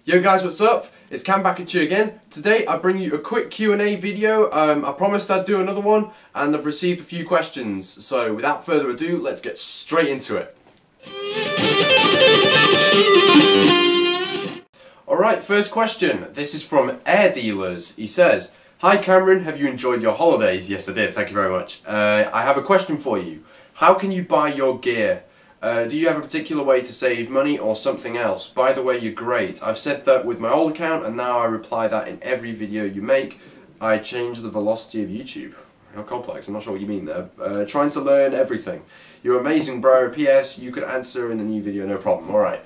Yo guys, what's up? It's Cam back at you again. Today I bring you a quick Q&A video. I promised I'd do another one and I've received a few questions. So without further ado, let's get straight into it. Alright, first question. This is from Air Dealers. He says, "Hi Cameron, have you enjoyed your holidays?" Yes I did, thank you very much. I have a question for you. How can you buy your gear? Do you have a particular way to save money or something else? By the way, you're great. I've said that with my old account and now I reply that in every video you make. I change the velocity of YouTube. How complex, I'm not sure what you mean there. Trying to learn everything. You're amazing, bro. P.S. You could answer in the new video, no problem. Alright.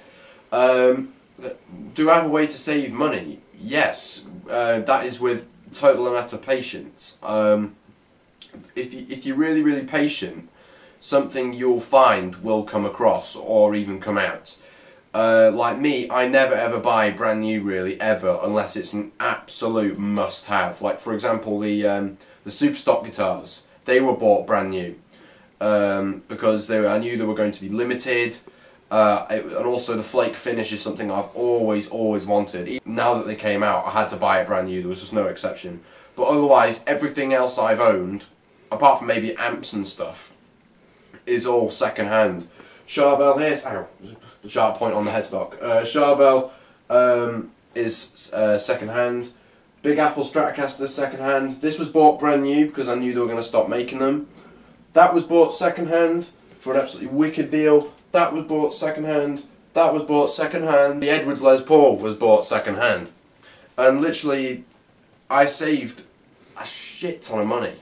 Do I have a way to save money? Yes. That is with total and utter patience. If you're really patient, something you'll find will come across or even come out. Like me, I never ever buy brand new really, ever, unless it's an absolute must have. Like for example the Superstock guitars, they were bought brand new because I knew they were going to be limited, and also the flake finish is something I've always wanted. Even now that they came out, I had to buy it brand new, there was just no exception. But otherwise, everything else I've owned, apart from maybe amps and stuff, is all second hand. Charvel here, ow, sharp point on the headstock. Charvel is second hand. Big Apple Stratocaster second hand. This was bought brand new because I knew they were going to stop making them. That was bought second hand for an absolutely wicked deal. That was bought second hand. That was bought second hand. The Edwards Les Paul was bought second hand. And literally, I saved a shit ton of money.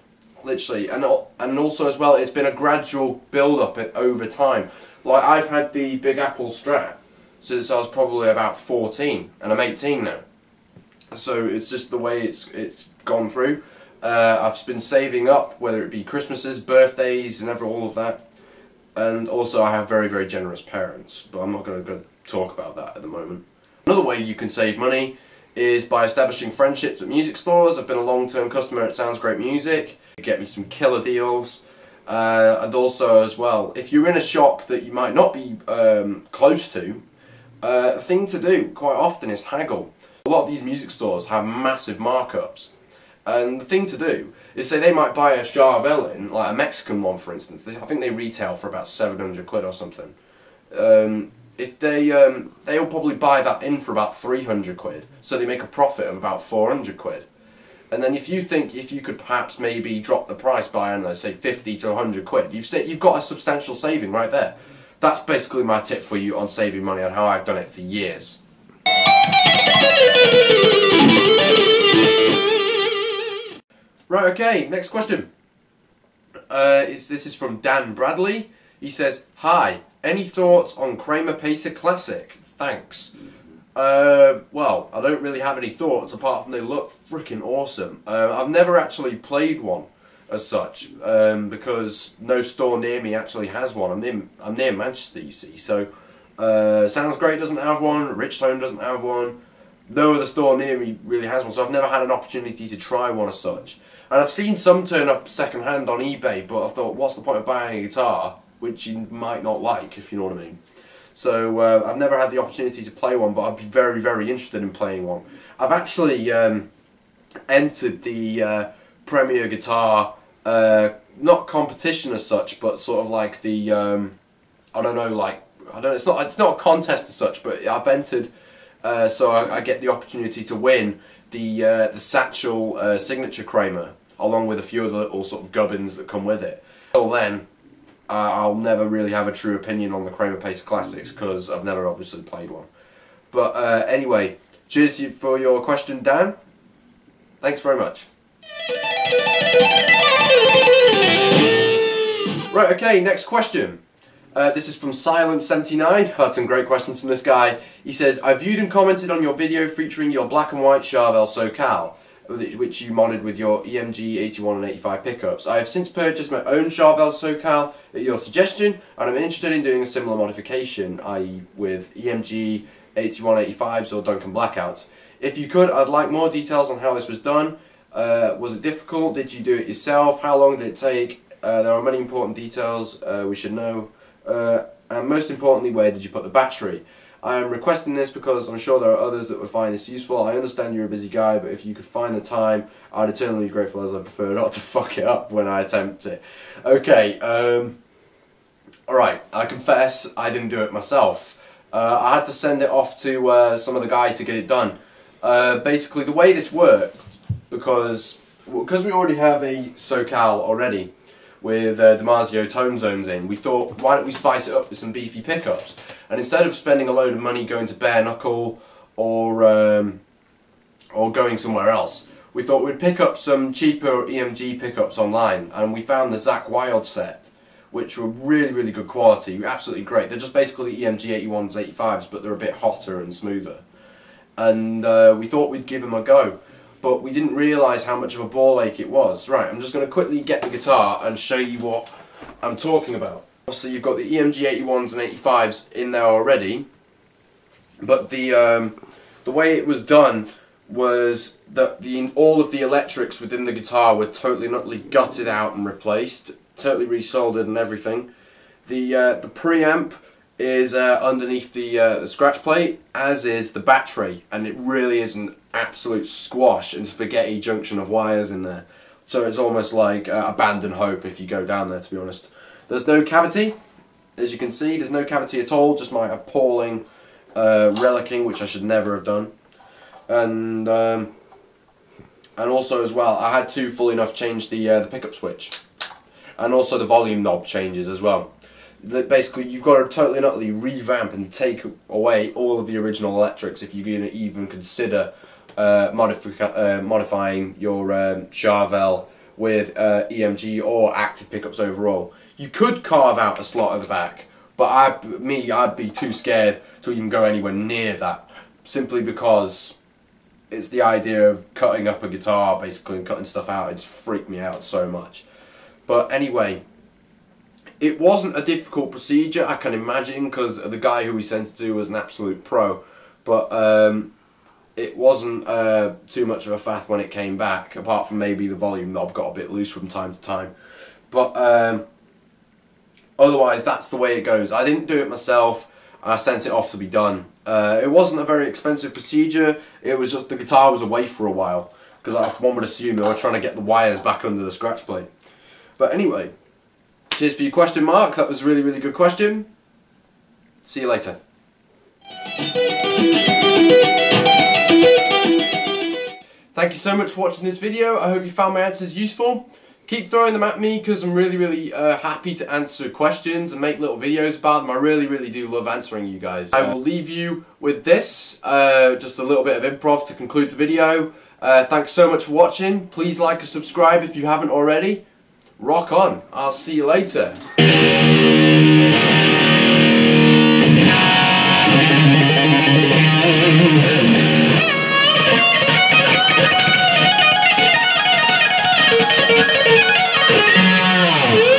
Literally, and also as well, it's been a gradual build-up over time. Like, I've had the Big Apple Strat since I was probably about 14, and I'm 18 now. So it's just the way it's gone through. I've been saving up, whether it be Christmases, birthdays, and all of that. And also I have very generous parents, but I'm not going to go talk about that at the moment. Another way you can save money is by establishing friendships at music stores. I've been a long-term customer at Sounds Great Music. Get me some killer deals, and also as well, if you're in a shop that you might not be close to, the thing to do quite often is haggle. A lot of these music stores have massive markups, and the thing to do is say they might buy a Charvel in, like a Mexican one for instance. I think they retail for about 700 quid or something. If they'll probably buy that in for about 300 quid, so they make a profit of about 400 quid. And then if you think if you could perhaps maybe drop the price by, I don't know, say 50 to 100 quid, you've got a substantial saving right there. That's basically my tip for you on saving money and how I've done it for years. Right, okay, next question. This is from Dan Bradley. He says, "Hi, any thoughts on Kramer Pacer Classic? Thanks." Well, I don't really have any thoughts apart from they look freaking awesome. I've never actually played one as such, because no store near me actually has one. I'm near Manchester, you see, so Sounds Great doesn't have one, Richtone doesn't have one, no other store near me really has one, so I've never had an opportunity to try one as such. And I've seen some turn up second hand on eBay, but I've thought, what's the point of buying a guitar which you might not like, if you know what I mean? So I've never had the opportunity to play one, but I'd be very interested in playing one. I've actually entered the Premier Guitar, not competition as such, but sort of like the it's not a contest as such, but I've entered, so I get the opportunity to win the Satchel signature Kramer, along with a few other little sort of gubbins that come with it. Until then, I'll never really have a true opinion on the Kramer Pacer Classics because I've never obviously played one. But anyway, cheers for your question, Dan. Thanks very much. Right, okay, next question. This is from Silent79. Had some great questions from this guy. He says, "I viewed and commented on your video featuring your black and white Charvel SoCal, which you modded with your EMG 81 and 85 pickups. I have since purchased my own Charvel SoCal at your suggestion, and I'm interested in doing a similar modification, i.e. with EMG 81 85s or Duncan Blackouts. If you could, I'd like more details on how this was done. Was it difficult? Did you do it yourself? How long did it take? There are many important details we should know. And most importantly, where did you put the battery?" I am requesting this because I'm sure there are others that would find this useful. I understand you're a busy guy, but if you could find the time, I'd eternally be grateful, as I prefer not to fuck it up when I attempt it. Okay, alright, I confess I didn't do it myself. I had to send it off to some other guy to get it done. Basically, the way this worked, because we already have a SoCal already with Damasio tone zones in, we thought, why don't we spice it up with some beefy pickups? And instead of spending a load of money going to bare knuckle or going somewhere else, we thought we'd pick up some cheaper EMG pickups online, and we found the Zakk Wylde set, which were really good quality, absolutely great. They're just basically EMG 81s, 85s, but they're a bit hotter and smoother. And we thought we'd give them a go, but we didn't realise how much of a ball ache it was. Right, I'm just going to quickly get the guitar and show you what I'm talking about. Obviously you've got the EMG 81s and 85s in there already, but the way it was done was that all of the electrics within the guitar were totally and utterly gutted out and replaced, totally resoldered and everything. The preamp is underneath the scratch plate, as is the battery, and it really is an absolute squash and spaghetti junction of wires in there. So it's almost like abandon hope if you go down there, to be honest. There's no cavity, as you can see, there's no cavity at all, just my appalling relicking, which I should never have done. And also as well, I had to fully enough change the pickup switch, and also the volume knob changes as well. Basically, you've got to totally and utterly revamp and take away all of the original electrics if you're going to even consider modifying your Charvel with EMG or active pickups overall. You could carve out a slot at the back, but I'd be too scared to even go anywhere near that, simply because it's the idea of cutting up a guitar basically and cutting stuff out. It just freaked me out so much. But anyway, it wasn't a difficult procedure, I can imagine, because the guy who we sent it to was an absolute pro. But it wasn't too much of a faff when it came back, apart from maybe the volume knob got a bit loose from time to time. But otherwise, that's the way it goes. I didn't do it myself. I sent it off to be done. It wasn't a very expensive procedure. It was just the guitar was away for a while, because one would assume they were trying to get the wires back under the scratch plate. But anyway, cheers for your question, Mark. That was a really good question. See you later. Thank you so much for watching this video. I hope you found my answers useful. Keep throwing them at me, because I'm really happy to answer questions and make little videos about them. I really do love answering you guys. I will leave you with this, just a little bit of improv to conclude the video. Thanks so much for watching. Please like and subscribe if you haven't already. Rock on. I'll see you later. Yeah.